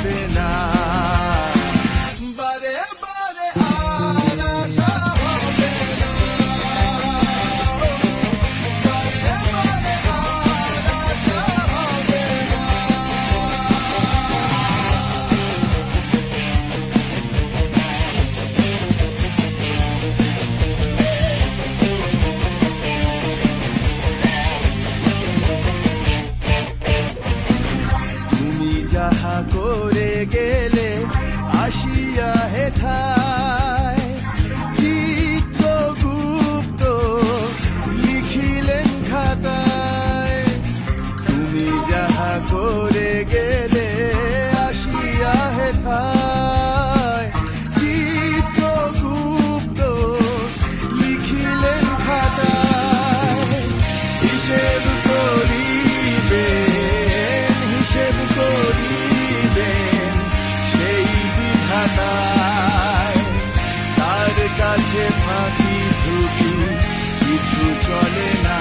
হবে না। বারে বারে আর আশা হবে না, বারে বারে আর আশা হবে না। তুমি যাহা করে গেলে আসিয়া হেথায়, চিত্রগুপ্ত লিখিলেন খাতায়। তুমি যাহা করে গেলে আসিয়া হেথায়, চিত্রগুপ্ত লিখিলেন খাতায়। হিসেব করিবেন, হিসেব করিবেন সেই বিধাতায়। তার কাছে ফাঁকি ঝুঁকি কিছু চলে না।